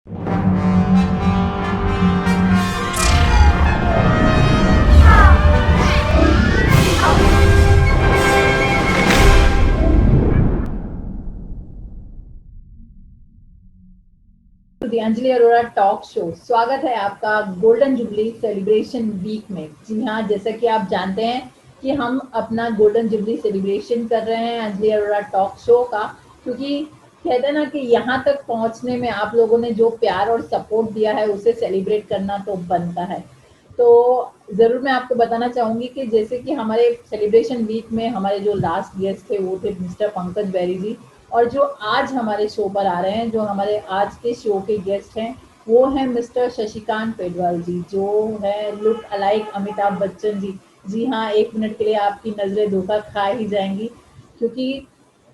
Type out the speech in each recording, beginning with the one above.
दी Anjali Arora talk show. स्वागत है आपका गोल्डन जुबली सेलिब्रेशन वीक में। जी हाँ, जैसा कि आप जानते हैं कि हम अपना गोल्डन जुबली सेलिब्रेशन कर रहे हैं अंजलि अरोड़ा टॉक शो का, क्योंकि कहते हैं ना कि यहाँ तक पहुँचने में आप लोगों ने जो प्यार और सपोर्ट दिया है उसे सेलिब्रेट करना तो बनता है। तो ज़रूर मैं आपको बताना चाहूँगी कि जैसे कि हमारे सेलिब्रेशन वीक में हमारे जो लास्ट गेस्ट थे वो थे मिस्टर पंकज बैरी जी, और जो आज हमारे शो पर आ रहे हैं, जो हमारे आज के शो के गेस्ट हैं, वो हैं मिस्टर शशिकांत पेडवाल जी, जो है लुक अलाइक अमिताभ बच्चन जी। जी हाँ, एक मिनट के लिए आपकी नज़रें धोखा खा ही जाएंगी, क्योंकि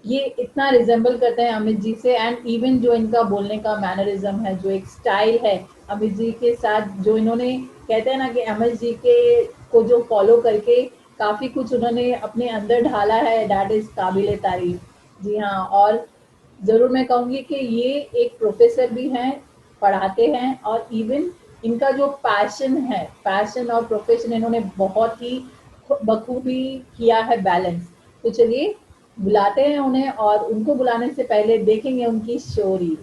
ये इतना रिजेंबल करते हैं अमित जी से। एंड इवन जो इनका बोलने का मैनरिज्म है, जो एक स्टाइल है अमित जी के साथ, जो इन्होंने कहते हैं ना कि अमित जी के को जो फॉलो करके काफ़ी कुछ उन्होंने अपने अंदर ढाला है, दैट इज़ काबिल तारीफ। जी हाँ, और ज़रूर मैं कहूँगी कि ये एक प्रोफेसर भी हैं, पढ़ाते हैं, और इवन इनका जो पैशन है, पैशन और प्रोफेशन इन्होंने बहुत ही बखूबी किया है बैलेंस। तो चलिए बुलाते हैं उन्हें, और उनको बुलाने से पहले देखेंगे उनकी show reel.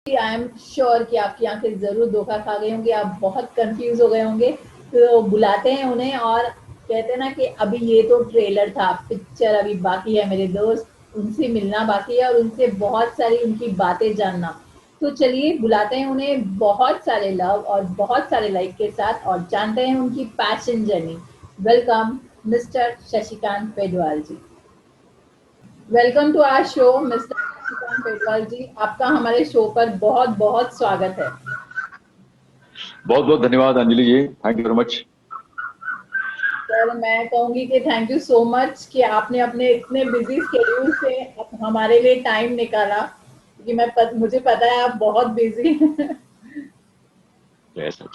I am sure कि आपकी आंखें जरूर धोखा खा गई होंगी, आप बहुत कंफ्यूज हो गए होंगे। तो बुलाते हैं उन्हें, और कहते हैं ना कि अभी ये तो ट्रेलर था, पिक्चर अभी बाकी है मेरे दोस्त, उनसे मिलना बाकी है और उनसे बहुत सारी उनकी बातें जानना। तो चलिए बुलाते हैं उन्हें बहुत सारे लव और बहुत सारे लाइक के साथ, और जानते हैं उनकी passion journey. Welcome mister Shashikant Pedwal ji. Welcome to our show mister Shashikant Pedwal ji, आपका हमारे शो पर बहुत बहुत स्वागत है। बहुत बहुत धन्यवाद Anjali ji, thank you very much. Sir मैं कहूँगी कि थैंक यू सो मच कि आपने अपने इतने बिजी शेड्यूल से हमारे लिए टाइम निकाला, क्योंकि मुझे पता है आप बहुत बिजी हैं। ऐसा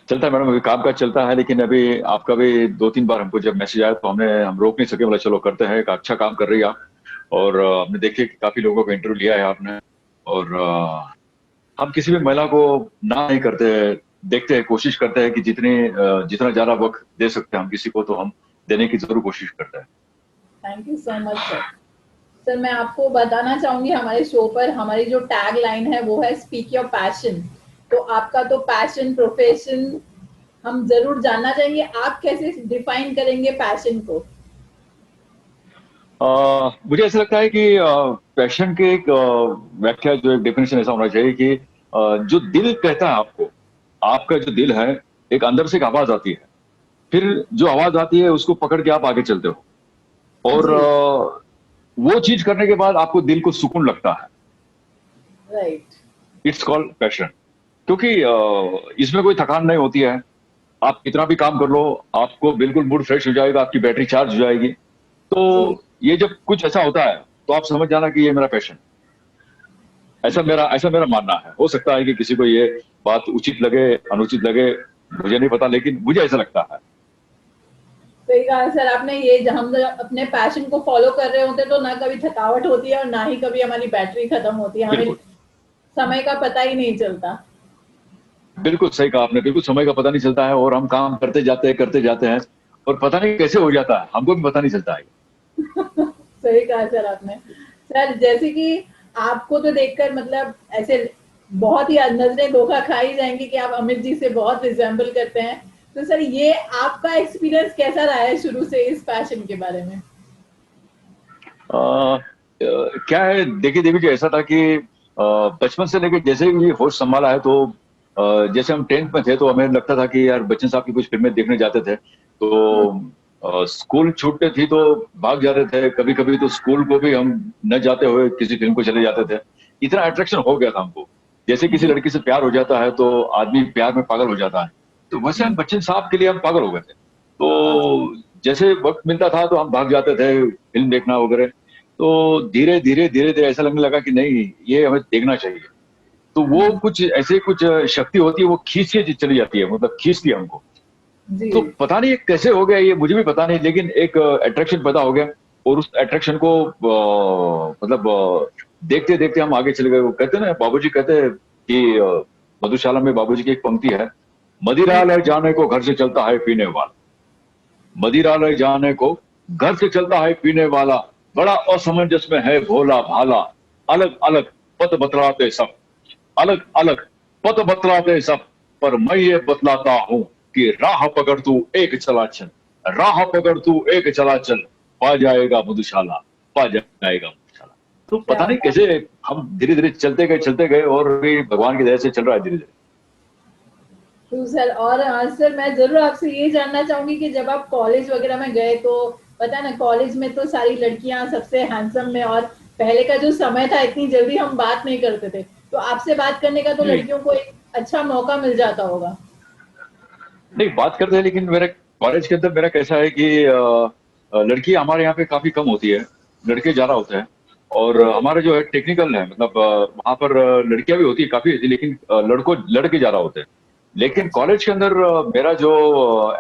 चलता है मैडम, अभी काम काज चलता है, लेकिन अभी आपका भी 2-3 बार हमको जब मैसेज आया तो हम रोक नहीं सके, बोला चलो करते हैं, एक अच्छा काम कर रही है आप। और हमने देखे कि काफी लोगों का इंटरव्यू लिया है आपने। और हम किसी भी महिला को ना नहीं करते, देखते हैं, कोशिश करते हैं कि जितना ज्यादा वक्त दे सकते हैं हम किसी को, तो हम देने की जरूर कोशिश करते हैं। Thank you so much sir. Sir मैं आपको बताना चाहूंगी, हमारे शो पर हमारी जो टैग लाइन है वो है स्पीक योर पैशन। तो आपका तो पैशन प्रोफेशन हम जरूर जानना चाहेंगे, आप कैसे डिफाइन करेंगे पैशन को? मुझे ऐसा लगता है कि पैशन की एक व्याख्या, जो एक डेफिनेशन ऐसा होना चाहिए कि जो दिल कहता है आपको, आपका जो दिल है, एक अंदर से एक आवाज आती है, फिर जो आवाज आती है उसको पकड़ के आप आगे चलते हो। और जी। वो चीज करने के बाद आपको दिल को सुकून लगता है। राइट। It's called passion. क्योंकि इसमें कोई थकान नहीं होती है। आप कितना भी काम कर लो, आपको बिल्कुल मूड फ्रेश हो जाएगा, आपकी बैटरी चार्ज हो जाएगी। तो जी। ये जब कुछ ऐसा होता है तो आप समझ जाना कि ये मेरा पैशन। ऐसा मेरा मानना है। हो सकता है कि किसी को ये बात उचित लगे, अनुचित लगे, मुझे नहीं पता, लेकिन मुझे ऐसा लगता है। सही कहा सर आपने। ये जब हम जब अपने पैशन को फॉलो कर रहे होते हैं तो ना कभी थकावट होती है और ना ही कभी हमारी बैटरी खत्म होती है, हमें बिल्कुल समय का पता ही नहीं चलता। बिल्कुल सही कहा आपने, बिल्कुल समय का पता नहीं चलता है, और हम काम करते जाते हैं, और पता नहीं कैसे हो जाता है, हमको भी पता नहीं चलता है। सही कहा सर आपने। सर जैसे कि आपको तो देखकर मतलब ऐसे बहुत ही नजरें धोखा खाई जाएंगी कि आप अमित जी से बहुत रिजेंबल करते हैं। तो सर ये आपका एक्सपीरियंस कैसा रहा है शुरू से इस पैशन के बारे में? क्या है, देखिए देवी जी, ऐसा था कि बचपन से लेकर जैसे ही होश संभाला है तो जैसे हम 10th में थे तो हमें लगता था कि यार बच्चन साहब की कुछ फिल्में देखने जाते थे हम्म, तो स्कूल छूटते थी तो भाग जाते थे, कभी कभी तो स्कूल को भी हम न जाते हुए किसी फिल्म को चले जाते थे। इतना अट्रैक्शन हो गया था हमको। जैसे किसी जी। लड़की से प्यार हो जाता है तो आदमी प्यार में पागल हो जाता है, तो वैसे हम हम्म, बच्चन साहब के लिए हम पागल हो गए थे। अच्छा। तो जैसे वक्त मिलता था तो हम भाग जाते थे फिल्म देखना वगैरह। तो धीरे धीरे धीरे धीरे ऐसा लगने लगा कि नहीं, ये हमें देखना चाहिए। तो वो हम्म, कुछ ऐसे कुछ शक्ति होती है, वो खींच के चली जाती है, मतलब खींचती है हमको। जी। तो पता नहीं ये कैसे हो गया, ये मुझे भी पता नहीं, लेकिन एक अट्रैक्शन पैदा हो गया। और उस अट्रैक्शन को मतलब देखते देखते हम आगे चले गए। वो कहते हैं ना, बाबूजी कहते हैं कि मधुशाला में बाबूजी की एक पंक्ति है, जी। मदिरालय जाने को घर से चलता है पीने वाला। मदिरालय जाने को घर से चलता है पीने वाला, बड़ा असमंजस में है भोला भाला। अलग अलग पथ बतलाते सब, अलग अलग पथ बतलाते सब, पर मैं ये बतलाता हूं कि राह पकड़ तू एक चला चल, राह पकड़ तू एक चला चल, पा जाएगा मधुशाला, पा जाएगा मधुशाला। तो क्या पता नहीं बात। कैसे हम धीरे धीरे चलते गए और भी भगवान की दया से चल रहा है धीरे धीरे। तो सर, और सर मैं जरूर आपसे ये जानना चाहूंगी कि जब आप कॉलेज वगैरह में गए तो पता है ना, कॉलेज में तो सारी लड़कियां सबसे हैंडसम में, और पहले का जो समय था इतनी जल्दी हम बात नहीं करते थे, तो आपसे बात करने का तो जी, लड़कियों को एक अच्छा मौका मिल जाता होगा। नहीं बात करते हैं, लेकिन मेरे कॉलेज के अंदर मेरा कैसा है कि लड़की हमारे यहाँ पे काफी कम होती है, लड़के ज्यादा होते हैं। और ओके। हमारे जो है टेक्निकल है, मतलब वहाँ पर लड़कियां भी होती है काफी, लेकिन लड़के ज्यादा होते हैं। लेकिन अच्छा। कॉलेज के अंदर मेरा जो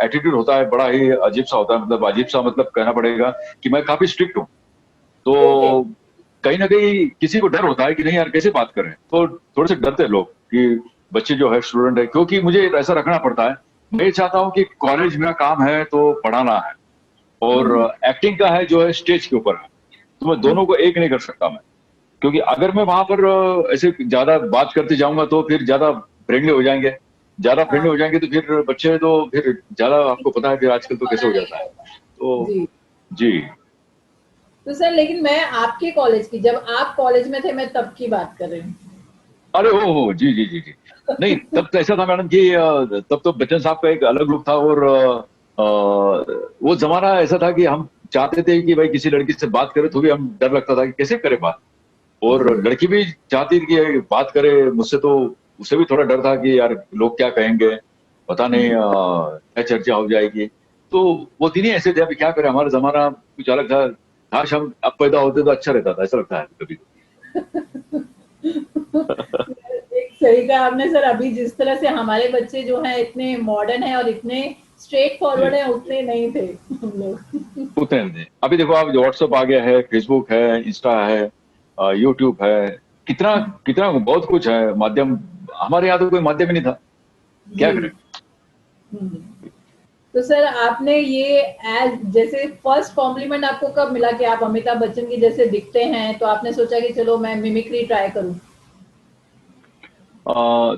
एटीट्यूड होता है बड़ा ही अजीब सा होता है, मतलब अजीब सा मतलब कहना पड़ेगा कि मैं काफी स्ट्रिक्ट हूँ। तो ओके। कहीं ना कहीं किसी को डर होता है कि नहीं यार कैसे बात करें, तो थोड़े से डरते हैं लोग कि बच्चे जो है स्टूडेंट है, क्योंकि मुझे ऐसा रखना पड़ता है। मैं ये चाहता हूँ कि कॉलेज मेरा काम है तो पढ़ाना है, और हम्म, एक्टिंग का है जो है स्टेज के ऊपर है। तो मैं हम्म, दोनों को एक नहीं कर सकता मैं, क्योंकि अगर मैं वहां पर ऐसे ज्यादा बात करते जाऊंगा तो फिर ज्यादा फ्रेंडली हो जाएंगे, ज्यादा फ्रेंडली हाँ, हो जाएंगे तो फिर बच्चे तो फिर ज्यादा, आपको पता है फिर आजकल तो कैसे मना हो नहीं जाता है। करता। तो जी। जी। तो सर लेकिन मैं आपके कॉलेज की, जब आप कॉलेज में थे, मैं तब की बात कर रही हूँ। अरे हो जी जी जी जी। नहीं तब तो ऐसा था मैडम कि तब तो बच्चन साहब का एक अलग लुक था, और वो जमाना ऐसा था कि हम चाहते थे कि भाई किसी लड़की से बात करें तो भी हम डर लगता था कि कैसे करे बात। और जी। लड़की भी चाहती थी कि बात करे मुझसे, तो उसे भी थोड़ा डर था कि यार लोग क्या कहेंगे, पता नहीं हम्म। क्या चर्चा हो जाएगी। तो वो दिन ही ऐसे थे, अभी क्या करें, हमारा जमाना कुछ अलग था। काश हम अब पैदा होते तो अच्छा रहता था, ऐसा लगता है कभी। एक सही कहा आपने सर, अभी जिस तरह से हमारे बच्चे जो हैं इतने मॉडर्न हैं और इतने स्ट्रेट फॉरवर्ड जी, हैं, उतने नहीं थे हम लोग। उतने नहीं। अभी देखो आप, व्हाट्सएप आ गया है, फेसबुक है, इंस्टा है, यूट्यूब है, कितना कितना बहुत कुछ है माध्यम। हमारे यहाँ तो कोई माध्यम ही नहीं था, क्या जी। करें। हम्म। तो सर आपने ये एज जैसे फर्स्ट कॉम्प्लीमेंट आपको कब मिला कि आप अमिताभ बच्चन की जैसे दिखते हैं, तो आपने सोचा कि चलो मैं मिमिक्री ट्राई करूं।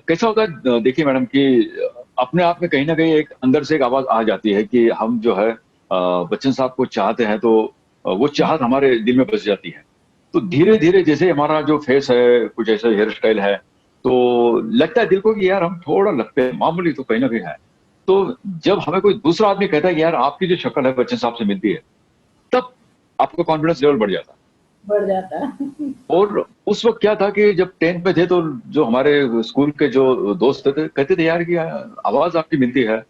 कैसा होता है, देखिए मैडम कि अपने आप में कहीं ना कहीं एक अंदर से एक आवाज आ जाती है कि हम जो है बच्चन साहब को चाहते हैं, तो वो चाहत हमारे दिल में बस जाती है। तो धीरे धीरे जैसे हमारा जो फेस है, कुछ ऐसा हेयर स्टाइल है, तो लगता है दिल को कि यार हम थोड़ा लगते हैं, मामूली तो कहीं ना कहीं है। तो जब हमें कोई दूसरा आदमी कहता है कि यार आपकी जो शक्ल है बच्चन साहब से मिलती है, तब आपका कॉन्फिडेंस लेवल बढ़ जाता है। बढ़ जाता है। और उस वक्त क्या था कि जब 10th में थे तो जो हमारे स्कूल के जो दोस्त थे कहते थे यार कि आवाज आपकी मिलती है,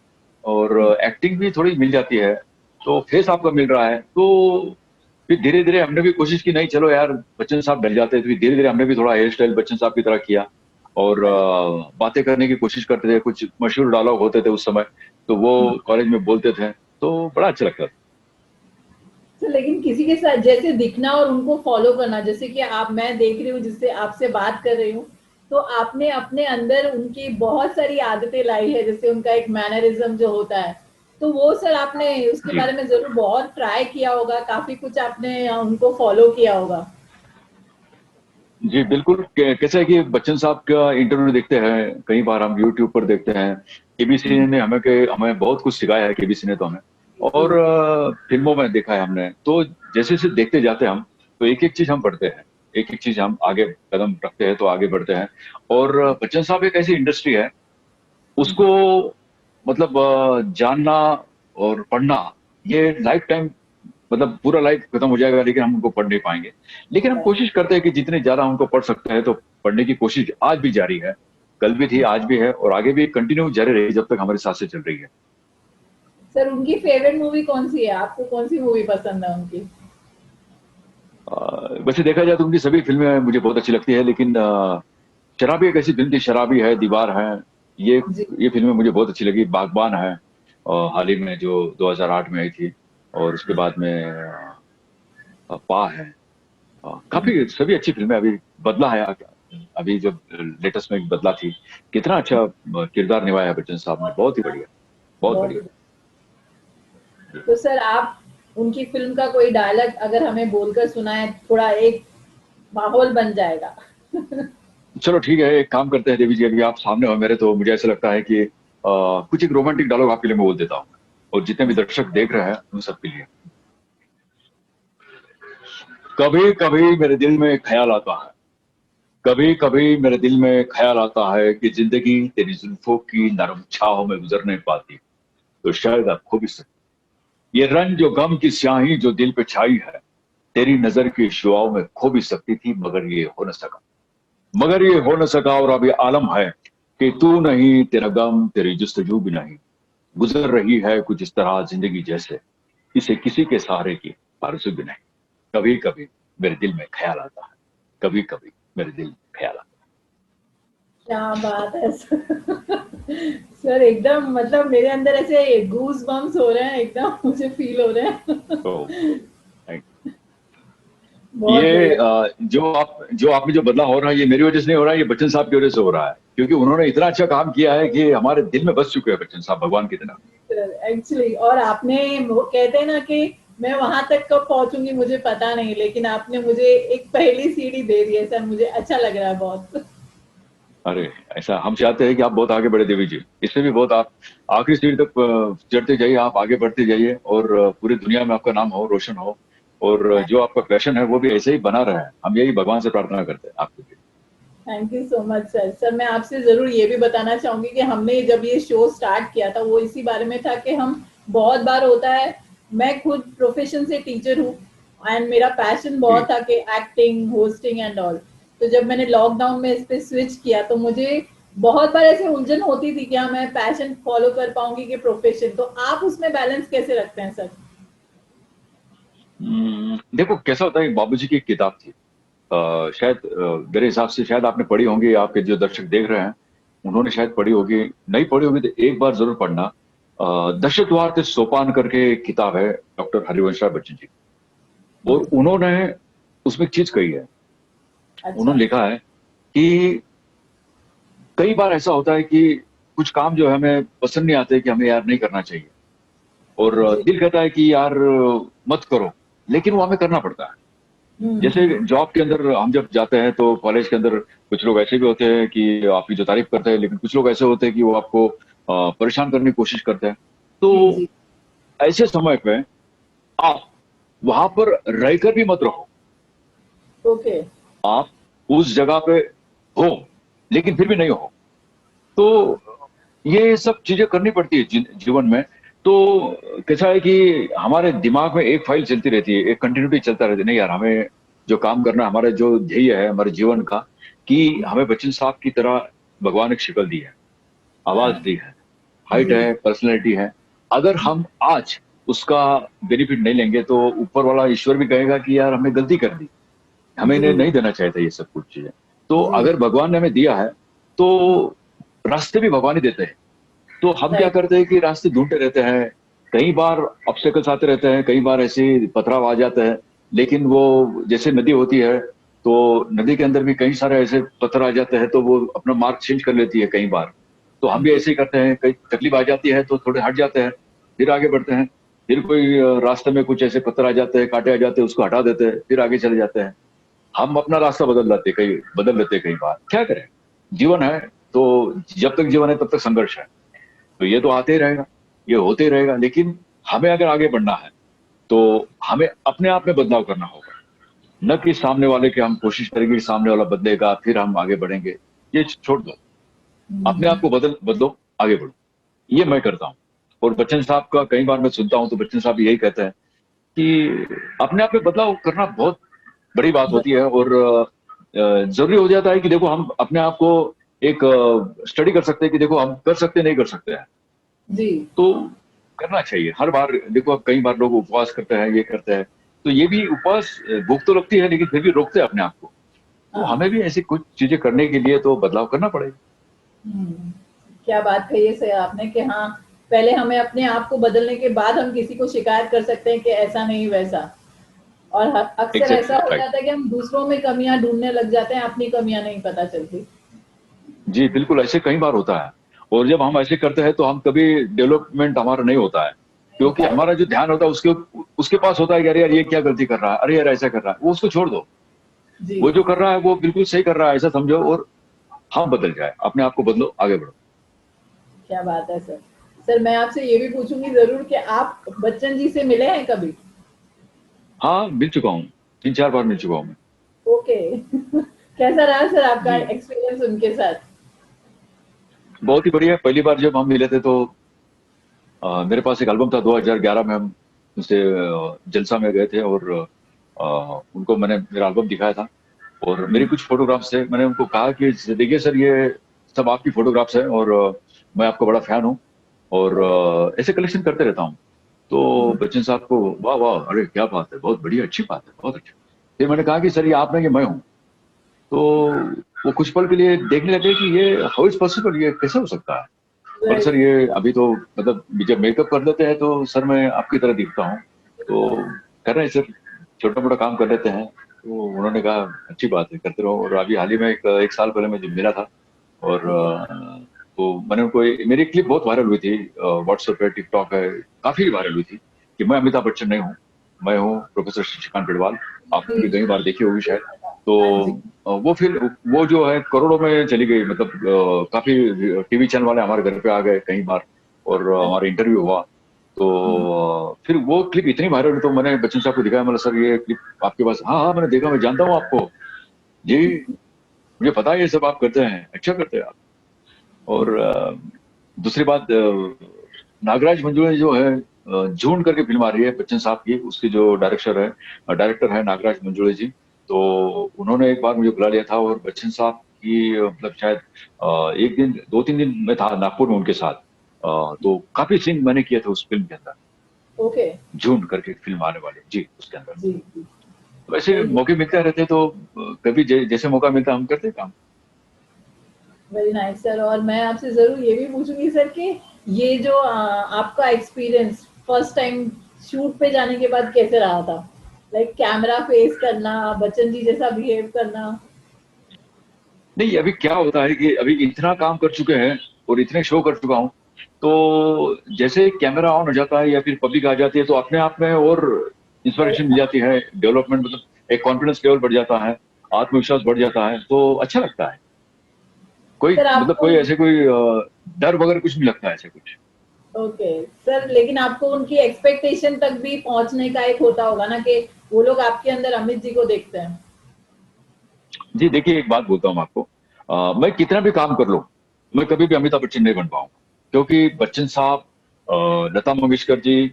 और एक्टिंग भी थोड़ी मिल जाती है, तो फेस आपका मिल रहा है। तो फिर धीरे धीरे हमने भी कोशिश की, नहीं चलो यार बच्चन साहब डल जाते हैं, तो फिर धीरे धीरे हमने भी थोड़ा हेयर स्टाइल बच्चन साहब की तरह किया। और बातें करने की कोशिश करते थे, कुछ मशहूर डायलॉग होते थे उस समय, तो वो कॉलेज में बोलते थे, तो बड़ा अच्छा लगता था। तो लेकिन किसी के साथ जैसे दिखना और उनको फॉलो करना, जैसे कि आप, मैं देख रही हूँ जिससे आपसे बात कर रही हूँ, तो आपने अपने अंदर उनकी बहुत सारी आदतें लाई है, जैसे उनका एक मैनरिज्म जो होता है, तो वो सर आपने उसके जी बारे में जरूर बहुत ट्राई किया होगा, काफी कुछ आपने उनको फॉलो किया होगा। जी बिल्कुल। कैसा है कि बच्चन साहब का इंटरव्यू देखते हैं, कई बार हम यूट्यूब पर देखते हैं। केबीसी हम्म, ने हमें बहुत कुछ सिखाया है, केबीसी ने तो हमें। जी। और फिल्मों में देखा है हमने, तो जैसे जैसे देखते जाते हैं हम, तो एक एक चीज हम पढ़ते हैं, एक एक चीज हम आगे कदम रखते हैं तो आगे बढ़ते हैं। और बच्चन साहब एक ऐसी इंडस्ट्री है, उसको मतलब जानना और पढ़ना, ये लाइफ टाइम, मतलब पूरा लाइफ खत्म हो जाएगा लेकिन हम उनको पढ़ नहीं पाएंगे। लेकिन हम कोशिश करते हैं कि जितने ज्यादा हम उनको पढ़ सकते हैं, तो पढ़ने की कोशिश आज भी जारी है, कल भी थी, आज भी है और आगे भी कंटिन्यू जारी रहेगी जब तक हमारे साथ से चल रही है। सर उनकी फेवरेट मूवी कौन सी है, आपको कौन सी मूवी पसंद है उनकी? वैसे देखा जाए तो उनकी सभी फिल्में मुझे बहुत अच्छी लगती है, लेकिन शराबी एक ऐसी फिल्म थी, शराबी है, दीवार है, ये जी। ये फिल्में मुझे बहुत अच्छी लगी। बागबान है हाल ही में जो 2008 में आई थी, और उसके बाद में पा है। काफी सभी अच्छी फिल्में। अभी बदला है, अभी जो लेटेस्ट में एक बदला थी, कितना अच्छा किरदार निभाया है बच्चन साहब ने, बहुत ही बढ़िया, बहुत बहुत। बढ़िया। तो सर आप उनकी फिल्म का कोई डायलॉग अगर हमें बोलकर सुनाए, थोड़ा एक माहौल बन जाएगा। चलो ठीक है, एक काम करते हैं देवी जी, अभी आप सामने हो मेरे, तो मुझे ऐसा लगता है कि कुछ एक रोमांटिक डायलॉग आपके लिए मैं बोल देता हूँ, और जितने भी दर्शक देख रहे हैं उन सबके लिए। कभी कभी मेरे दिल में ख्याल आता है, कभी कभी मेरे दिल में ख्याल आता है कि जिंदगी तेरी जुल्फों की नरम छाहों में गुजर नहीं पाती, तो शायद अब खो भी सकती। ये रंग जो गम की स्याही जो दिल पे छाई है, तेरी नजर की शुआओं में खो भी सकती थी, मगर ये हो न सका, मगर ये हो न सका। और अब ये आलम है कि तू नहीं, तेरा गम, तेरी जुस्तजू भी नहीं, गुजर रही है कुछ इस तरह जिंदगी जैसे इसे किसी के सहारे की आरज़ू भी नहीं। कभी कभी मेरे दिल में ख्याल आता है, कभी कभी मेरे दिल में ख्याल आता क्या बात है सर। सर एकदम मतलब मेरे अंदर ऐसे गूज बम्स हो रहे हैं, एकदम मुझे फील हो रहे हैं। है। तो बहुत ये बढ़िया। जो आप में जो बदलाव हो रहा है, ये मेरी वजह से नहीं हो रहा है, ये बच्चन साहब की वजह से हो रहा है, क्योंकि उन्होंने इतना अच्छा काम किया है कि हमारे दिल में बस चुके हैं बच्चन साहब, भगवान की तरह। एक्चुअली, और आपने वो कहते हैं ना कि मैं वहां तक कब पहुंचूंगी मुझे पता नहीं, लेकिन आपने मुझे एक पहली सीढ़ी दे दी है सर, मुझे अच्छा लग रहा है बहुत। अरे ऐसा हम चाहते हैं कि आप बहुत आगे बढ़े देवी जी, इससे भी बहुत आप आखिरी सीढ़ी तक चढ़ते जाइए, आप आगे बढ़ते जाइए, और पूरी दुनिया में आपका नाम हो, रोशन हो, और जो आपका पैशन है वो भी ऐसे ही बना रहे। हम यही भगवान से प्रार्थना करते हैं आपके लिए। Thank you so much sir. Sir मैं आपसे ज़रूर ये भी बताना चाहूँगी कि हमने जब ये शो स्टार्ट किया था वो इसी बारे में था कि हम बहुत बार होता है, मैं खुद प्रोफेशन से टीचर हूँ एंड मेरा पैशन जी। बहुत था कि एक्टिंग, होस्टिंग एंड ऑल। तो जब मैंने लॉकडाउन में इस पे स्विच किया तो मुझे बहुत बार ऐसे उलझन होती थी कि हाँ मैं पैशन फॉलो कर पाऊंगी कि प्रोफेशन, तो आप उसमें बैलेंस कैसे रखते हैं सर? देखो कैसा होता है, बाबूजी की एक किताब थी, शायद मेरे हिसाब से शायद आपने पढ़ी होंगी, आपके जो दर्शक देख रहे हैं उन्होंने शायद पढ़ी होगी, नहीं पढ़ी होगी तो एक बार जरूर पढ़ना। दशरथ द्वार ते सोपान करके एक किताब है, डॉक्टर हरिवंश राय बच्चन जी। और जी। उन्होंने उसमें एक चीज कही है, अच्छा। उन्होंने लिखा है कि कई बार ऐसा होता है कि कुछ काम जो है हमें पसंद नहीं आते, कि हमें यार नहीं करना चाहिए, और जी। दिल कहता है कि यार मत करो, लेकिन वो हमें करना पड़ता है। जैसे हम्म। जॉब के अंदर हम जब जाते हैं तो कॉलेज के अंदर कुछ लोग ऐसे भी होते हैं कि आपकी जो तारीफ करते हैं, लेकिन कुछ लोग ऐसे होते हैं कि वो आपको परेशान करने की कोशिश करते हैं। जी। तो जी। ऐसे समय पे आप वहां पर रहकर भी मत रहो, ओके। आप उस जगह पे हो लेकिन फिर भी नहीं हो। तो ये सब चीजें करनी पड़ती है जीवन में। तो कैसा है कि हमारे दिमाग में एक फाइल चलती रहती है, एक कंटिन्यूटी चलता रहता है, नहीं यार हमें जो काम करना है, हमारा जो ध्येय है हमारे जीवन का, कि हमें बच्चन साहब की तरह भगवान एक शक्ल दी है, आवाज हाँ। दी है, हाइट जी। है, पर्सनैलिटी है। अगर हम आज उसका बेनिफिट नहीं लेंगे तो ऊपर वाला ईश्वर भी कहेगा कि यार हमने गलती कर दी, हमें इन्हें जी। नहीं देना चाहिए था ये सब कुछ चीजें। तो जी। अगर भगवान ने हमें दिया है तो रास्ते भी भगवान ही देते हैं। तो हम क्या राइट। करते हैं कि रास्ते ढूंढते रहते हैं, कई बार ऑब्स्टेकल्स आते रहते हैं, कई बार ऐसे पथराव आ जाते हैं, लेकिन वो जैसे नदी होती है, तो नदी के अंदर भी कई सारे ऐसे पत्थर आ जाते हैं, तो वो अपना मार्ग चेंज कर लेती है कई बार। तो हम भी जी। ऐसे ही करते हैं, कई तकलीफ आ जाती है तो थोड़े हट जाते हैं, फिर आगे बढ़ते हैं। फिर कोई रास्ते में कुछ ऐसे पत्थर आ जाते हैं, कांटे आ जाते हैं, उसको हटा देते हैं, फिर आगे चले जाते हैं। हम अपना रास्ता बदल लेते कई बार, क्या करें, जीवन है। तो जब तक जीवन है तब तक संघर्ष है, तो ये तो आते ही रहेगा, ये होते ही रहेगा, लेकिन हमें अगर आगे बढ़ना है तो हमें अपने आप में बदलाव करना होगा। न कि सामने वाले के हम कोशिश करेंगे कि सामने वाला बदलेगा फिर हम आगे बढ़ेंगे। ये छोड़ दो, अपने आप को बदलो, आगे बढ़ो। ये मैं करता हूँ। और बच्चन साहब का कई बार मैं सुनता हूँ तो बच्चन साहब यही कहते हैं कि अपने आप में बदलाव करना बहुत बड़ी बात होती है। और जरूरी हो जाता है कि देखो हम अपने आप को एक स्टडी कर सकते हैं कि देखो हम कर सकते नहीं कर सकते हैं। जी। तो करना चाहिए हर बार। देखो कई बार लोग उपवास करते हैं, ये करते हैं, तो ये भी उपवास, भूख तो लगती है लेकिन फिर भी रोकते हैं अपने आप को। तो हाँ। हमें भी ऐसी कुछ चीजें करने के लिए तो बदलाव करना पड़ेगा। हम्म, क्या बात कही है सर आपने कि हाँ, पहले हमें अपने आप को बदलने के बाद हम किसी को शिकायत कर सकते हैं कि ऐसा नहीं वैसा। और अक्सर ऐसा एग्जैक्टली हो राइट। जाता है कि हम दूसरों में कमियां ढूंढने लग जाते हैं, अपनी कमियां नहीं पता चलती। जी बिल्कुल, ऐसे कई बार होता है। और जब हम ऐसे करते हैं तो हम कभी डेवलपमेंट हमारा नहीं होता है, नहीं क्योंकि होता है। हमारा जो ध्यान होता है उसके उसके पास होता है कि अरे यार ये क्या गलती कर रहा है, अरे यार ऐसा कर रहा है, वो उसको छोड़ दो। जी। वो जो कर रहा है वो बिल्कुल सही कर रहा है ऐसा समझो, और हम बदल जाए, अपने आप को बदलो, आगे बढ़ो। क्या बात है सर। सर मैं आपसे ये भी पूछूंगी जरूर कि आप बच्चन जी से मिले हैं कभी? हाँ मिल चुका हूँ, 3-4 बार मिल चुका हूँ मैं। ओके। कैसा रहा सर आपका जी एक्सपीरियंस उनके साथ? बहुत ही बढ़िया। पहली बार जब हम मिले थे तो मेरे पास एक एल्बम था, 2011 में हम उनसे जलसा में गए थे, और उनको मैंने मेरा एल्बम दिखाया था। और मेरी कुछ फोटोग्राफ्स थे, मैंने उनको कहा कि देखिए सर ये सब आपकी फोटोग्राफ्स हैं, और मैं आपका बड़ा फैन हूँ, और ऐसे कलेक्शन करते रहता हूँ। तो बच्चन साहब को वाह वाह, अरे क्या बात है, बहुत बढ़िया, अच्छी बात है, बहुत अच्छा। फिर मैंने कहा कि सर ये आप नहीं, ये मैं हूँ। तो वो कुछ पल के लिए देखने लगे कि ये हाउ इज पॉसिबल, ये कैसे हो सकता है। पर सर राइट। ये अभी तो मतलब जब मेकअप कर लेते हैं तो सर मैं आपकी तरह दिखता हूँ, तो कर रहे हैं सर, छोटा मोटा काम कर लेते हैं। तो उन्होंने कहा अच्छी बात है, करते रहो। और अभी हाल ही में एक साल पहले मुझे मिला था, और तो मैंने उनको मेरी क्लिप बहुत वायरल हुई थी, व्हाट्सएप पे, टिकटॉक है, काफी वायरल हुई थी कि मैं अमिताभ बच्चन नहीं हूँ, मैं हूँ प्रोफेसर शशिकांत बेडवाल। आपने भी जी। कई बार देखी होगी शायद। तो हाँ जी। वो फिर वो जो है करोड़ों में चली गई, मतलब काफी टीवी चैनल वाले हमारे घर पे आ गए कई बार, और हमारा इंटरव्यू हुआ। तो फिर वो क्लिप इतनी वायरल हुई तो मैंने बच्चन साहब को दिखाया, मतलब सर ये क्लिप आपके पास, हाँ हाँ मैंने देखा, मैं जानता हूँ आपको जी, मुझे पता है ये सब आप करते हैं, अच्छा करते हैं आप। और दूसरी बात, नागराज मंजुळे जो है, झूठ करके फिल्म आ रही है बच्चन साहब की, उसकी जो डायरेक्टर है नागराज मंजुळे जी। तो उन्होंने एक बार मुझे बुला लिया था, और बच्चन साहब की मतलब शायद एक दिन 2-3 दिन मैं था नागपुर में उनके साथ। तो काफी सीन मैंने किए थे उस फिल्म के अंदर, ओके। झूठ करके फिल्म आने वाली जी, उसके अंदर। जी जी। तो ऐसे वेरी मौके मिलते रहते हैं, तो कभी जैसे मौका मिलता है हम करते हैं काम। Very nice sir. और मैं आपसे जरूर ये भी पूछूंगी सर कि ये जो आपका एक्सपीरियंस फर्स्ट टाइम शूट पे जाने के बाद कैसे रहा था? लाइक कैमरा फेस करना, बच्चन जी जैसा बिहेव करना। नहीं, अभी क्या होता है कि अभी इतना काम कर चुके हैं और इतने शो कर चुका हूँ, तो जैसे कैमरा ऑन हो जाता है या फिर पब्लिक आ जाती है तो अपने आप में और इंस्पिरेशन मिल जाती है, डेवलपमेंट, मतलब एक कॉन्फिडेंस लेवल बढ़ जाता है, आत्मविश्वास बढ़ जाता है, तो अच्छा लगता है। कोई सर मतलब आपको, कोई ऐसे कोई डर वगैरह कुछ नहीं लगता है ऐसे कुछ। ओके सर, लेकिन आपको उनकी एक्सपेक्टेशन तक भी पहुंचने का एक होता होगा ना कि वो लोग आपके अंदर अमित जी को देखते हैं। जी देखिए, एक बात बोलता हूँ आपको, मैं कितना भी काम कर लूँ, मैं कभी भी अमिताभ बच्चन नहीं बन पाऊंगा, क्योंकि बच्चन साहब, लता मंगेशकर जी,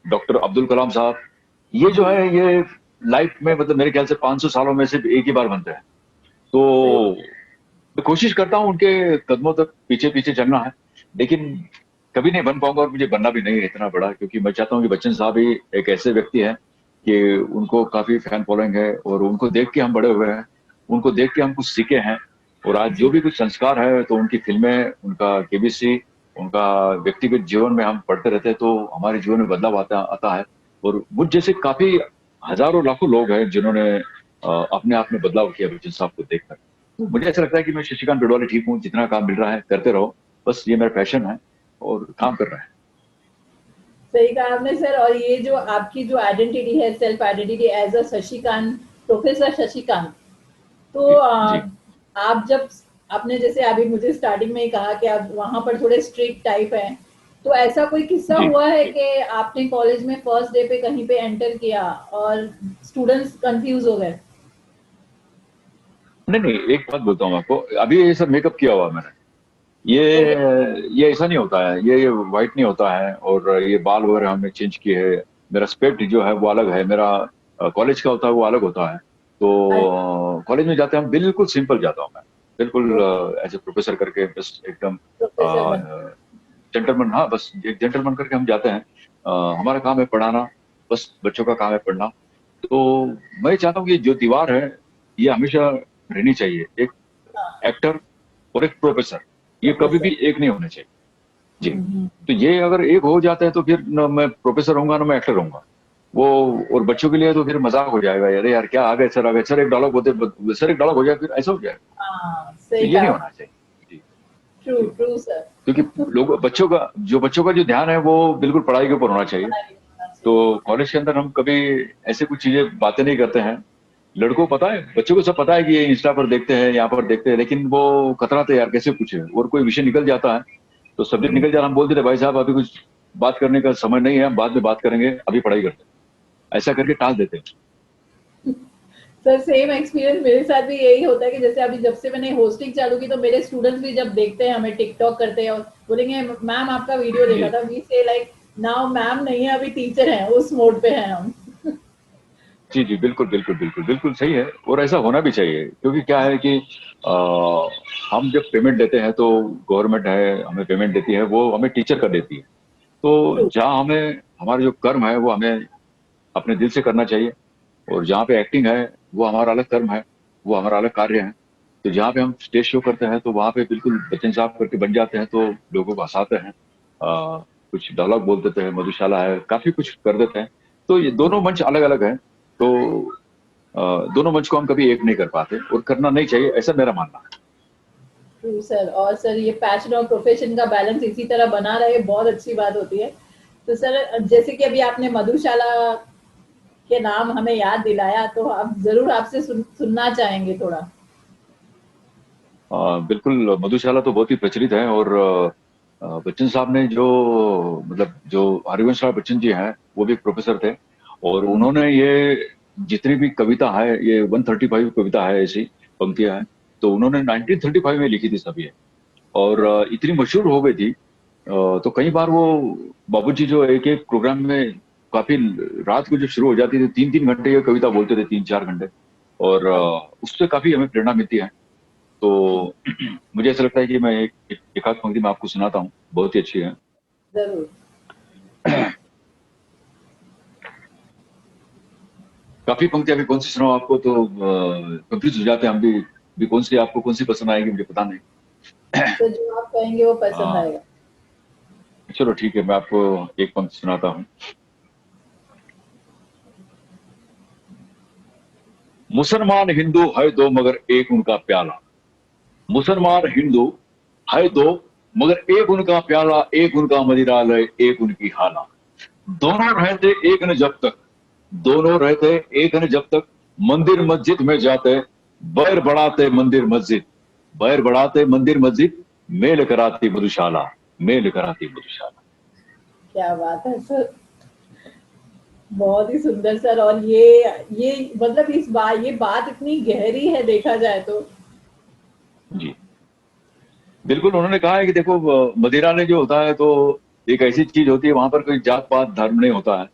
डॉक्टर अब्दुल कलाम साहब, ये जो है ये लाइफ में मतलब मेरे ख्याल से 500 सालों में सिर्फ एक ही बार बनते हैं। तो सही। मैं कोशिश करता हूँ उनके कदमों तक पीछे पीछे चलना है, लेकिन कभी नहीं बन पाऊंगा, और मुझे बनना भी नहीं है इतना बड़ा, क्योंकि मैं चाहता हूँ कि बच्चन साहब ही एक ऐसे व्यक्ति हैं कि उनको काफी फैन फॉलोइंग है, और उनको देख के हम बड़े हुए हैं, उनको देख के हम कुछ सीखे हैं। और आज जो जी। भी कुछ संस्कार है तो उनकी फिल्में, उनका केबीसी, उनका व्यक्तिगत जीवन में हम पढ़ते रहते हैं तो हमारे जीवन में बदलाव आता आता है। और मुझ जैसे काफी हजारों लाखों लोग हैं जिन्होंने अपने आप में बदलाव किया बच्चन साहब को देखकर। तो मुझे ऐसा लगता है कि मैं शशिकांत बेडवाले ठीक हूँ, जितना काम मिल रहा है करते रहो, बस ये मेरा पैशन है और काम कर रहा है। सही कहा आपने सर। और ये जो आपकी जो आइडेंटिटी है, self identity as a Shashikant, professor Shashikant, तो जी जी आप जब, आपने जैसे अभी मुझे स्टार्टिंग में ही कहा कि आप वहां पर थोड़े स्ट्रिक्ट टाइप हैं, तो ऐसा कोई किस्सा जी हुआ है जी। कि आपने कॉलेज में फर्स्ट डे पे कहीं पे एंटर किया और स्टूडेंट्स कंफ्यूज हो गए? नहीं नहीं, एक बात बोलता हूँ आपको, अभी ये सब मेकअप किया हुआ है मैंने। ओके। ये ऐसा नहीं होता है, ये वाइट नहीं होता है, और ये बाल वगैरह हमने चेंज किए हैं। मेरा स्पेक्ट जो है वो अलग है, मेरा कॉलेज का होता है वो अलग होता है। तो कॉलेज में जाते हैं हम बिल्कुल सिंपल जाता हूँ मैं, बिल्कुल एज ए प्रोफेसर करके, बस एकदम प्रोफेसर बन। जेंटलमैन, हाँ बस एक जेंटलमैन करके हम जाते हैं। हमारा काम है पढ़ाना, बस बच्चों का काम है पढ़ना। तो मैं चाहता हूँ कि जो दीवार है ये हमेशा रहनी चाहिए, एक हाँ। एक्टर और एक प्रोफेसर, ये कभी प्रोफेसर। भी एक नहीं होने चाहिए। जी। तो ये अगर एक हो जाता है तो फिर न मैं प्रोफेसर होऊंगा ना मैं एक्टर होऊंगा वो। और बच्चों के लिए तो फिर मजाक हो जाएगा, अरे यार क्या आ गए सर, एक डायलॉग बोलते, सर एक डायलॉग हो जाए, फिर ऐसा हो जाएगा। हाँ, तो सही ये नहीं कहा। होना चाहिए। जी। ट्रू जी। True sir. क्योंकि लोग बच्चों का जो ध्यान है वो बिल्कुल पढ़ाई के ऊपर होना चाहिए। पढ़ाई होना तो चाहिए। कॉलेज के अंदर हम कभी ऐसे कुछ चीजें बातें नहीं करते हैं। लड़कों को पता है, बच्चों को सब पता है कि ये इंस्टा पर देखते हैं, यहाँ पर देखते हैं, लेकिन वो कतराते यार कैसे पूछे, और कोई विषय निकल जाता है तो सब्जेक्ट निकल जाता है, हम बोल देते भाई साहब अभी कुछ बात करने का समय नहीं है, हम बाद में बात करेंगे, अभी पढ़ाई करते हैं, ऐसा करके टाल देते हैं। सर सेम एक्सपीरियंस मेरे साथ भी यही होता है कि जैसे अभी जब से मैंने होस्टिंग चालू की तो मेरे स्टूडेंट्स भी जब देखते हैं हमें टिकटॉक करते हैं और बोलेंगे मैम आपका वीडियो देखा जी था, वी से लाइक नाउ मैम नहीं है, अभी टीचर हैं, उस मोड पे हैं हम। जी जी, बिल्कुल बिल्कुल बिल्कुल बिल्कुल सही है, और ऐसा होना भी चाहिए, क्योंकि क्या है कि आ, हम जब पेमेंट देते हैं तो गवर्नमेंट है हमें पेमेंट देती है, वो हमें टीचर कर देती है। तो ट्रू। जहाँ हमें हमारा जो कर्म है वो हमें अपने दिल से करना चाहिए, और जहाँ पे एक्टिंग है वो हमारा अलग कर्म है, वो हमारा अलग कार्य है। तो जहाँ पे हम स्टेज शो करते हैं तो वहाँ पे बिल्कुल बच्चन साहब करके बन जाते हैं, तो लोगों को हंसाते हैं, कुछ डायलॉग बोल देते हैं, मधुशाला है, काफी कुछ कर देते हैं। तो ये दोनों मंच अलग अलग हैं। तो दोनों मंच को हम कभी एक नहीं कर पाते, और करना नहीं चाहिए, ऐसा मेरा मानना है। True sir. और सर ये पैशन और प्रोफेशन का बैलेंस इसी तरह बना रहे, बहुत अच्छी बात होती है। तो सर जैसे कि अभी आपने मधुशाला के नाम हमें याद दिलाया, तो अब जरूर आपसे सुनना चाहेंगे थोड़ा। बिल्कुल, मधुशाला तो बहुत ही प्रचलित है, और बच्चन साहब ने जो, मतलब जो हरिवंश राय बच्चन जी हैं वो भी एक प्रोफेसर थे, और उन्होंने ये जितनी भी कविता है, ये 135 कविता है, ऐसी पंक्तियां हैं, तो उन्होंने 1935 में लिखी थी सभी है। और इतनी मशहूर हो गई थी, तो कई बार वो बाबूजी जो एक एक प्रोग्राम में काफी रात को जो शुरू हो जाती थी, 3-3 घंटे ये कविता बोलते थे, 3-4 घंटे, और उससे काफी हमें प्रेरणा मिलती है। तो मुझे ऐसा लगता है कि मैं एक आध पंक्ति में आपको सुनाता हूँ, बहुत ही अच्छी है। जरूर। काफी पंक्तियां, अभी कौन सी सुनाऊं आपको, तो कंफ्यूज हो जाते हैं हम भी, कौन सी आपको कौन सी पसंद आएगी मुझे पता नहीं। तो जो आप कहेंगे वो पसंद हाँ, आएगा। चलो ठीक है, मैं आपको एक पंक्ति सुनाता हूँ। मुसलमान हिंदू है दो मगर एक उनका प्याला, मुसलमान हिंदू है दो मगर एक उनका प्याला, एक उनका मदिरालय, एक उनकी हाला। दोनों रहते एक न जब तक, दोनों रहते एक न जब तक, मंदिर मस्जिद में जाते, बैर बढ़ाते मंदिर मस्जिद, बैर बढ़ाते मंदिर मस्जिद, मेल कराती मधुशाला, मेल कराती मधुशाला। क्या बात है सर, बहुत ही सुंदर सर। और ये मतलब ये बात इतनी गहरी है देखा जाए तो। जी बिल्कुल, उन्होंने कहा है कि देखो, मदिरा ने जो होता है तो एक ऐसी चीज होती है, वहां पर कोई जात पात धर्म नहीं होता है,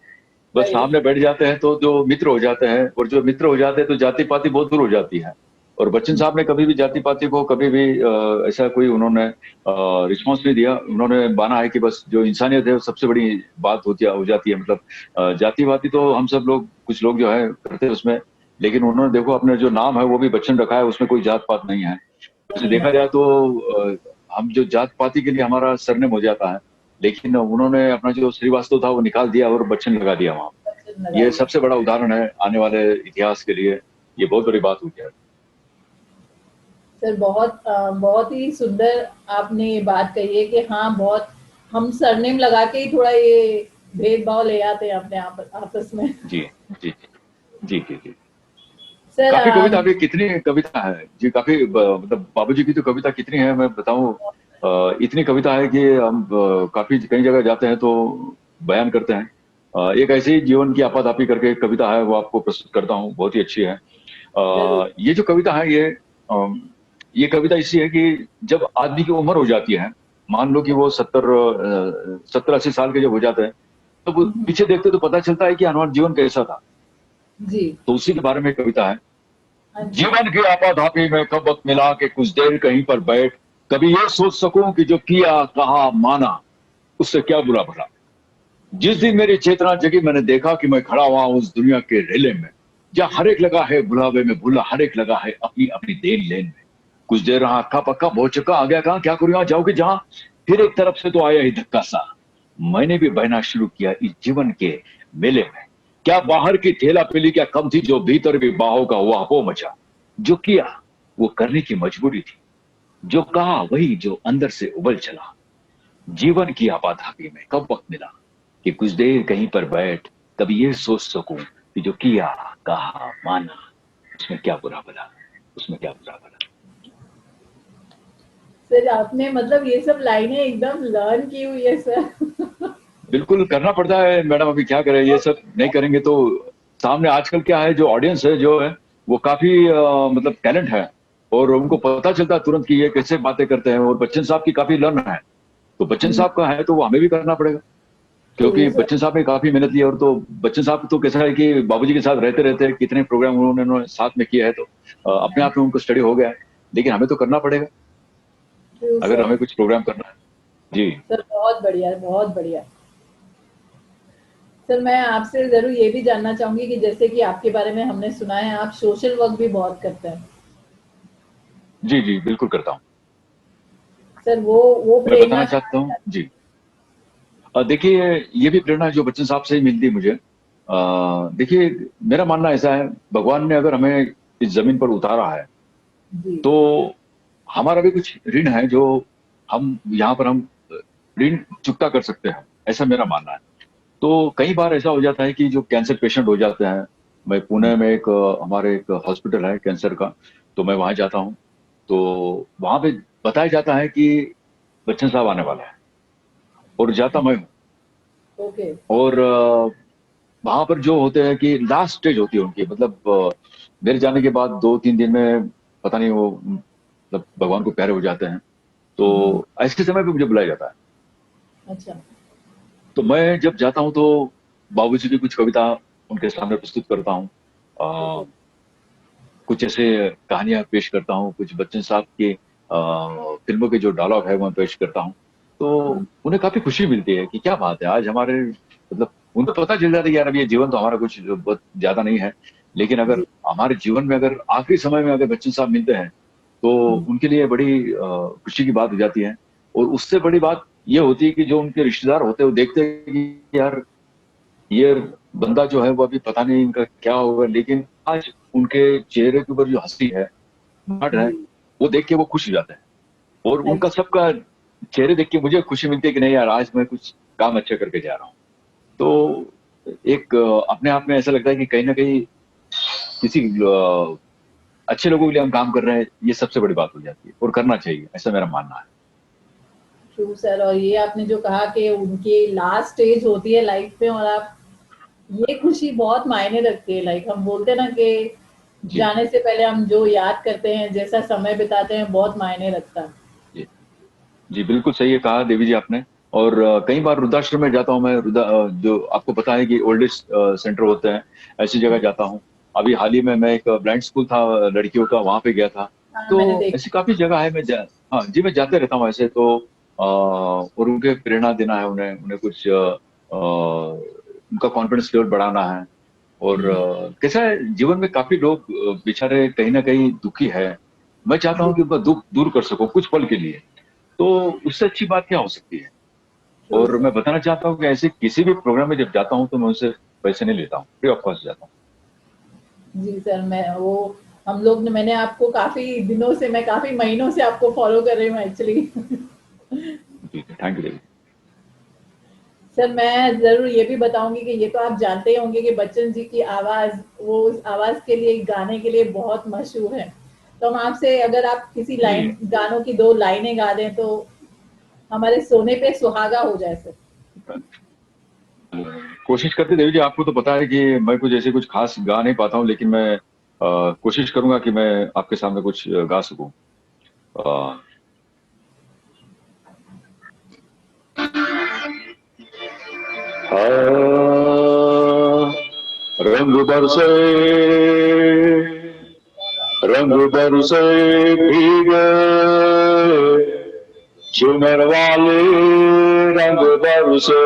बस वही। सामने बैठ जाते हैं तो जो मित्र हो जाते हैं, और जो मित्र हो जाते हैं तो जाति पाति बहुत दूर हो जाती है। और बच्चन साहब ने कभी भी जाति पाति को कभी भी ऐसा कोई उन्होंने रिस्पॉन्स नहीं दिया। उन्होंने माना है कि बस जो इंसानियत है वो सबसे बड़ी बात हो जाती है, मतलब जाति पाति तो हम सब लोग, कुछ लोग जो है करते हैं उसमें, लेकिन उन्होंने देखो अपने जो नाम है वो भी बच्चन रखा है, उसमें कोई जात पात नहीं है। वैसे नहीं देखा है। जाए तो हम जो जात पाति के लिए हमारा सरनेम हो जाता है, लेकिन उन्होंने अपना जो श्रीवास्तव था वो निकाल दिया और बच्चन लगा दिया वहां। बचत लगा ये दिया। सबसे बड़ा उदाहरण है आने वाले इतिहास के लिए, ये बहुत बड़ी बात हुई है। सर बहुत ही सुंदर आपने ये बात कही है कि हाँ, बहुत हम सरनेम लगा के ही थोड़ा ये भेदभाव ले आते हैं अपने आपस में। जी जी जी जी जी। सर काफी कविता, अभी कितनी कविता है जी, काफी मतलब बाबूजी की तो कविता कितनी है मैं बताऊं, इतनी कविता है कि हम काफी कई जगह जाते हैं तो बयान करते हैं। एक ऐसे ही जीवन की आपाधापी करके एक कविता है, वो आपको प्रस्तुत करता हूँ, बहुत ही अच्छी है। जरूर। ये जो कविता है ये कविता इसी है कि जब आदमी की उम्र हो जाती है, मान लो कि वो 70-80 साल के जब हो जाते हैं, तो वो हम्म, पीछे देखते तो पता चलता है कि हमारा जीवन कैसा था। जी। तो उसी के बारे में कविता है। हाँ जी। जीवन की आपाधापी में कब वक्त मिला के कुछ देर कहीं पर बैठ, कभी ये सोच सकूं कि जो किया कहा माना उससे क्या बुरा भला। जिस दिन मेरी चेतना जगी मैंने देखा कि मैं खड़ा हुआ उस दुनिया के रेले में, जहाँ हर एक लगा है बुलावे में भूला, हर एक लगा है अपनी अपनी देन लेन में। कुछ देर रहा अक्का पक्का बहुत चक्का आ गया, कहा क्या करूँ यहाँ जाओगे जहां, फिर एक तरफ से तो आया ही धक्का सा। मैंने भी बहना शुरू किया इस जीवन के मेले में। क्या बाहर की ठेला पेली क्या कम थी, जो भीतर भी बाहों का हुआ हो मचा। जो किया वो करने की मजबूरी थी, जो कहा वही जो अंदर से उबल चला। जीवन की आपाधापी में कब वक्त मिला कि कुछ देर कहीं पर बैठ, कभी ये सोच सकूं कि जो किया कहा माना उसमें क्या बुरा भला, उसमें क्या बुरा भला। सर आपने मतलब ये सब लाइनें एकदम लर्न की हुई है सर। बिल्कुल करना पड़ता है मैडम, अभी क्या करें, ये सब नहीं करेंगे तो सामने आजकल क्या है, जो ऑडियंस है जो है वो काफी मतलब टैलेंट है, और उनको पता चलता है तुरंत कि ये कैसे बातें करते हैं, और बच्चन साहब की काफी लर्न है। तो बच्चन साहब का है तो वो हमें भी करना पड़ेगा, ट्रू क्योंकि सर। बच्चन साहब ने काफी मेहनत की। और तो बच्चन साहब तो कैसा है कि बाबूजी के साथ रहते रहते कितने प्रोग्राम उन्होंने साथ में किया है, तो अपने आप में उनको स्टडी हो गया है। लेकिन हमें तो करना पड़ेगा ट्रू अगर सर। हमें कुछ प्रोग्राम करना है। जी सर बहुत बढ़िया, बहुत बढ़िया। सर मैं आपसे ज़रूर ये भी जानना चाहूँगी कि जैसे कि आपके बारे में हमने सुना है आप सोशल वर्क भी बहुत करते हैं। जी जी बिल्कुल करता हूँ। सर वो मैं प्रेरणा बताना कहाँ चाहता से हूँ आती जी। देखिए, ये भी प्रेरणा जो बच्चन साहब से ही मिलती है मुझे। देखिए, मेरा मानना ऐसा है, भगवान ने अगर हमें इस जमीन पर उतारा है, है? जी। तो हमारा भी कुछ ऋण है जो हम यहाँ पर हम ऋण चुकता कर सकते हैं, ऐसा मेरा मानना है। तो कई बार ऐसा हो जाता है कि जो कैंसर पेशेंट हो जाते हैं, मैं पुणे में एक हमारे एक हॉस्पिटल है कैंसर का, तो मैं वहां जाता हूँ। तो वहां पे बताया जाता है कि बच्चन साहब आने वाला है, और जाता मैं हूँ। ओके। और वहां पर जो होते हैं कि लास्ट स्टेज होती है उनकी, मतलब मेरे जाने के बाद 2-3 दिन में पता नहीं वो मतलब भगवान को प्यारे हो जाते हैं। तो ऐसे समय पे मुझे बुलाया जाता है। अच्छा। तो मैं जब जाता हूँ तो बाबूजी की कुछ कविता उनके सामने प्रस्तुत करता हूँ। ओके। कुछ ऐसे कहानियां पेश करता हूँ, कुछ बच्चन साहब के फिल्मों के जो डायलॉग है वो मैं पेश करता हूँ। तो उन्हें काफी खुशी मिलती है कि क्या बात है, आज हमारे मतलब उनको पता चल जाता है कि यार अब ये जीवन तो हमारा कुछ बहुत ज्यादा नहीं है, लेकिन अगर जी। हमारे जीवन में अगर आखिरी समय में अगर बच्चन साहब मिलते हैं, तो उनके लिए बड़ी खुशी की बात हो जाती है। और उससे बड़ी बात ये होती है कि जो उनके रिश्तेदार होते हैं वो देखते हैं कि यार ये बंदा जो है वो अभी पता नहीं इनका क्या होगा, लेकिन आज उनके चेहरे के ऊपर जो हंसी है, मुस्कुराहट है, जी। वो देख के वो खुश हो जाते हैं। और हाँ उनका जी। सबका चेहरे देख के मुझे खुशी मिलती है कि नहीं यार, आज मैं कुछ काम अच्छा करके जा रहा हूँ। तो एक अपने आप में ऐसा लगता है कि कहीं ना कहीं किसी अच्छे लोगों के लिए हम काम कर रहे हैं, ये सबसे बड़ी बात हो जाती है, और करना चाहिए, ऐसा मेरा मानना है। True sir. और ये आपने जो कहा कि उनकी लास्ट स्टेज होती है लाइफ में और आप ये खुशी बहुत मायने रखती है। लाइक हम बोलते हैं ना कि जी जाने से पहले हम जो याद करते हैं, जैसा समय बिताते हैं, बहुत मायने रखता है। जी जी बिल्कुल सही है कहा देवी जी आपने। और कई बार वृद्धाश्रम में जाता हूँ मैं, जो आपको पता है कि ओल्ड एज सेंटर होते हैं, ऐसी जगह जाता हूँ। अभी हाल ही में मैं एक ब्लाइंड स्कूल था लड़कियों का, वहां पे गया था। हाँ, तो मैंने देखा। ऐसी काफी जगह है, हाँ जी मैं जाते रहता हूँ ऐसे। तो और उनके प्रेरणा देना है, उन्हें उन्हें कुछ उनका कॉन्फिडेंस लेवल बढ़ाना है। और कैसा है, जीवन में काफी लोग बेचारे कहीं ना कहीं दुखी है, मैं चाहता जी। हूँ कि उनका दुख दूर कर सकूं कुछ पल के लिए। तो उससे अच्छी बात क्या हो सकती है। ट्रू और सर। मैं बताना चाहता हूँ कि ऐसे किसी भी प्रोग्राम में जब जाता हूँ तो मैं उनसे पैसे नहीं लेता हूँ, फ्री ऑफ कॉस्ट जाता जी सर। मैं वो हम लोग ने मैंने आपको काफी दिनों से, मैं काफी महीनों से आपको फॉलो कर रही हूँ एक्चुअली। हूँ। जी थैंक यू देवी। सर मैं ज़रूर ये भी बताऊँगी कि ये तो आप जानते ही होंगे कि बच्चन जी की आवाज़, वो उस आवाज़ के लिए, गाने के लिए बहुत मशहूर है। तो हम आपसे, अगर आप किसी जी लाइन गानों की 2 लाइनें गा दें तो हमारे सोने पे सुहागा हो जाए सर। कोशिश करते देवी जी, आपको तो पता है कि मैं कुछ ऐसे कुछ खास गा नहीं पाता हूँ, लेकिन मैं कोशिश करूंगा कि मैं आपके सामने कुछ गा सकूं। अ, रंग बरसे, रंग बरसे भीगे चुनर वाले, रंग बरसे।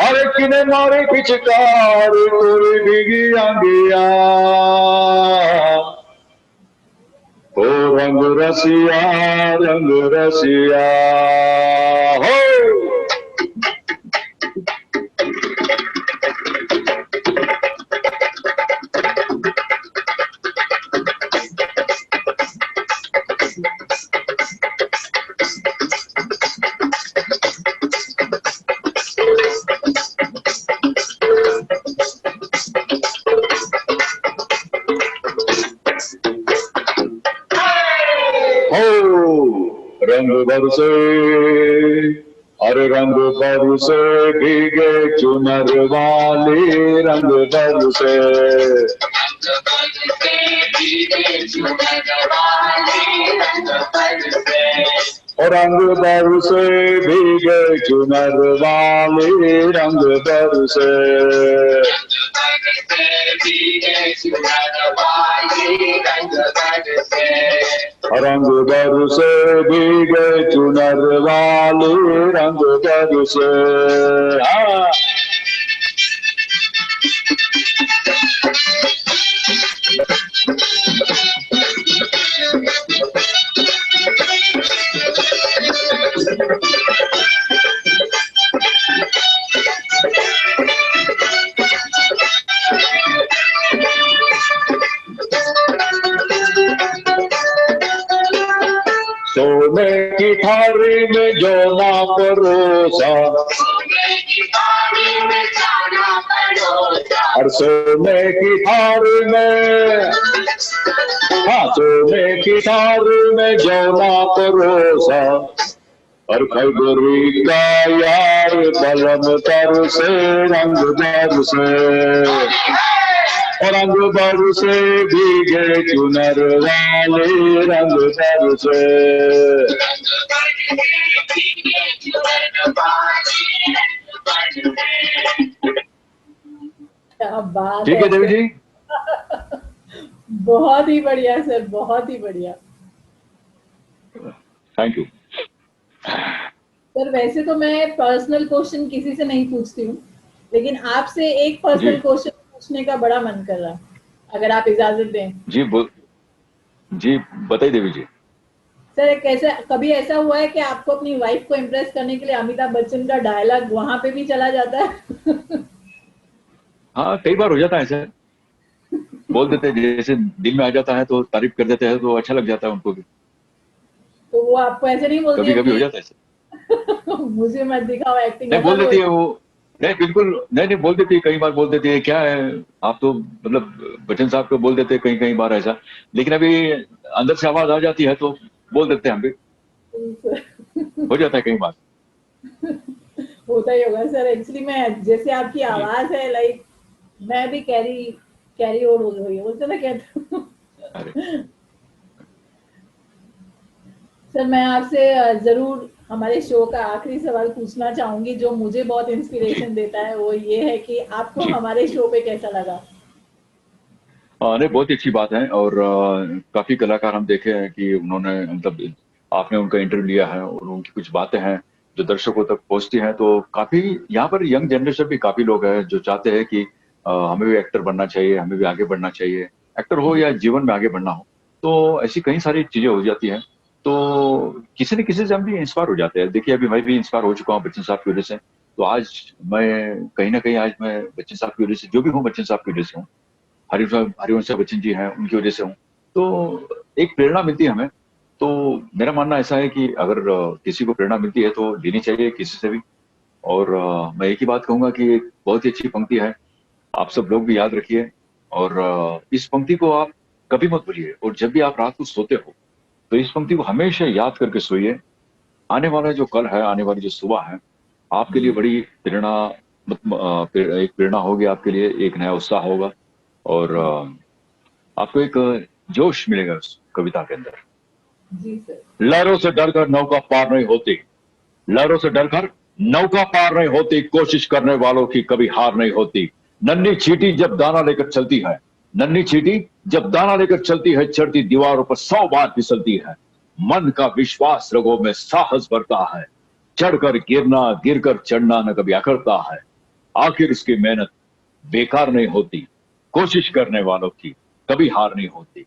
अरे किने मारे पिचकार तोरी भीगी आंगिया, ओ रंग रसिया, रंग रसिया हो। हो रंग बरसे, अरे रंग बरसे भीगे चुनर वाली, रंग बरसे। और रंग बरसे भीगे चुनर वाली, रंग बरसे। रंग बरसे भीगे चुनर वाली, रंग बरसे। हाँ। सोने की थाली में जो ना परोसा, और सोने की थाली में, हाँ सोने की थाली में जो ना परोसा, और खगरी का यार बलम तर से, रंग दर से। और रंग बरसे भीगे चुनर वाले, रंग बरसे। क्या बात ठीक है है देवी सर। जी। बहुत ही बढ़िया सर, बहुत ही बढ़िया। Thank you. सर वैसे तो मैं पर्सनल क्वेश्चन किसी से नहीं पूछती हूँ, लेकिन आपसे एक जी पर्सनल क्वेश्चन पूछने का बड़ा मन कर रहा है, अगर आप इजाजत दें। जी जी बताइए देवी जी। सर कैसे कभी ऐसा हुआ है कि आपको अपनी वाइफ को इम्प्रेस करने के लिए अमिताभ बच्चन का डायलॉग वहां पे भी चला जाता है? हाँ कई बार हो जाता है ऐसे, बोल देते हैं, जैसे दिल में आ जाता है तो तारीफ कर देते हैं तो अच्छा लग जाता है उनको भी। तो वो आपको ऐसे नहीं बोलती कभी है कभी हो कि जाता है ऐसे। मुझे मत दिखाओ एक्टिंग, नहीं ऐसा बोल तो? देती है वो। नहीं बिल्कुल, नहीं नहीं बोल देती है, कई बार बोल देती है, क्या है आप तो मतलब बच्चन साहब को बोल देते हैं कई कई बार ऐसा। लेकिन अभी अंदर से आवाज आ जाती है तो बोल देते हैं हम भी। हो जाता है कई बार। होता ही होगा सर। एक्चुअली मैं जैसे आपकी जी। आवाज है लाइक, मैं भी कैरी कैरी ओवर हो गई है, बोलते ना कहते। अरे सर मैं आपसे जरूर हमारे शो का आखिरी सवाल पूछना चाहूंगी, जो मुझे बहुत जी इंस्पिरेशन देता है। वो ये है कि आपको जी। हमारे शो पे कैसा लगा? नहीं बहुत ही अच्छी बात है, और काफी कलाकार हम देखे हैं कि उन्होंने मतलब आपने उनका इंटरव्यू लिया है और उनकी कुछ बातें हैं जो दर्शकों तक पहुंचती हैं, तो काफी यहाँ पर यंग जनरेशन भी काफी लोग हैं जो चाहते हैं कि हमें भी एक्टर बनना चाहिए, हमें भी आगे बढ़ना चाहिए, एक्टर हो या जीवन में आगे बढ़ना हो। तो ऐसी कई सारी चीजें हो जाती हैं। तो किसी न किसी से हम भी इंस्पायर हो जाते हैं। देखिए अभी मैं भी इंस्पायर हो चुका हूँ बच्चन साहब की वजह से। तो आज मैं कहीं ना कहीं, आज मैं बच्चन साहब की वजह से जो भी हूँ, बच्चन साहब की वजह से हूँ। हरिवंश बच्चन जी हैं उनकी वजह से हूँ। तो एक प्रेरणा मिलती है हमें। तो मेरा मानना ऐसा है कि अगर किसी को प्रेरणा मिलती है तो लेनी चाहिए किसी से भी। और मैं एक ही बात कहूंगा कि एक बहुत ही अच्छी पंक्ति है, आप सब लोग भी याद रखिए। और इस पंक्ति को आप कभी मत भूलिए, और जब भी आप रात को सोते हो तो इस पंक्ति को हमेशा याद करके सोइए। आने वाला जो कल है, आने वाली जो सुबह है, आपके लिए बड़ी प्रेरणा, एक प्रेरणा होगी आपके लिए, एक नया उत्साह होगा, और आपको एक जोश मिलेगा उस कविता के अंदर। जी सर। लहरों से डरकर नौका पार नहीं होती, लहरों से डरकर नौका पार नहीं होती, कोशिश करने वालों की कभी हार नहीं होती। नन्ही चींटी जब दाना लेकर चलती है, नन्ही चींटी जब दाना लेकर चलती है, चढ़ती दीवारों पर 100 बार फिसलती है। मन का विश्वास रगों में साहस भरता है, चढ़कर गिरना गिरकर चढ़ना न कभी अकड़ता है। आखिर उसकी मेहनत बेकार नहीं होती, कोशिश करने वालों की कभी हार नहीं होती।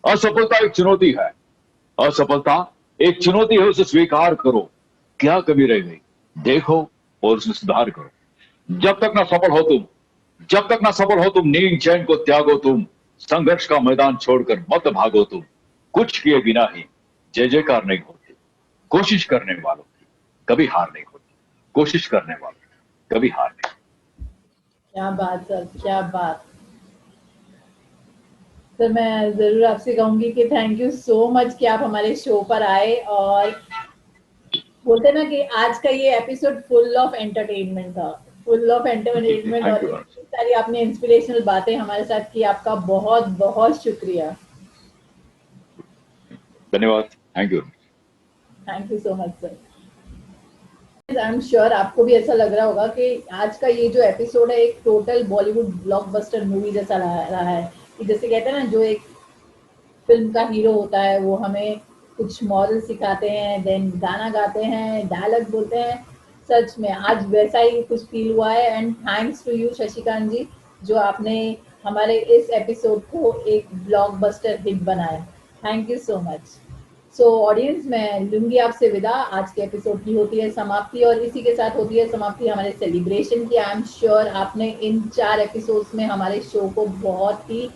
असफलता एक चुनौती है, असफलता एक चुनौती है, उसे स्वीकार करो। क्या कमी रह गई देखो और उसमें सुधार करो। जब तक ना सफल हो तुम, जब तक ना सफल हो तुम, नींद चैन को त्यागो तुम। संघर्ष का मैदान छोड़कर मत भागो तुम। कुछ किए बिना ही जय जयकार नहीं होती, कोशिश करने वालों की कभी हार नहीं होती, कोशिश करने वालों की कभी हार नहीं। क्या बात सर, क्या बात। सर मैं जरूर आपसे कहूंगी कि थैंक यू सो मच कि आप हमारे शो पर आए, और बोलते हैं ना कि आज का ये एपिसोड फुल ऑफ एंटरटेनमेंट था, फुल ऑफ जी जी, एंटरटेनमेंट, थैंक और यू। इतनी सारी आपने इंस्पिरेशनल बातें हमारे साथ की। आपका बहुत बहुत शुक्रिया। धन्यवाद, thank you. Thank you so much sir. I am sure आपको भी ऐसा लग रहा होगा कि आज का ये जो एपिसोड है एक टोटल बॉलीवुड ब्लॉकबस्टर मूवी जैसा रहा है, कि जैसे कहते हैं ना, जो एक फिल्म का हीरो होता है वो हमें कुछ मॉरल सिखाते हैं, देन गाना गाते हैं, डायलॉग बोलते हैं। सच में आज वैसा ही कुछ फील हुआ है, and thanks to you Shashikant ji, जो आपने हमारे इस एपिसोड को एक ब्लॉकबस्टर हिट बनाया। Thank you so much. So audience, मैं लूंगी आपसे विदा। आज के एपिसोड की होती है समाप्ति, और इसी के साथ होती है समाप्ति हमारे सेलिब्रेशन की। आई एम श्योर आपने इन 4 एपिसोड्स में हमारे शो को बहुत ही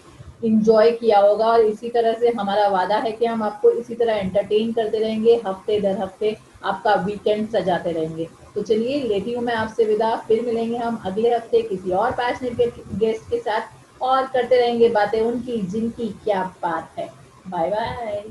इंजॉय किया होगा, और इसी तरह से हमारा वादा है कि हम आपको इसी तरह एंटरटेन करते रहेंगे, हफ्ते दर हफ्ते आपका वीकेंड सजाते रहेंगे। तो चलिए लेती हूँ मैं आपसे विदा, फिर मिलेंगे हम अगले हफ्ते किसी और पैशनेट गेस्ट के साथ, और करते रहेंगे बातें उनकी जिनकी क्या बात है। Bye bye.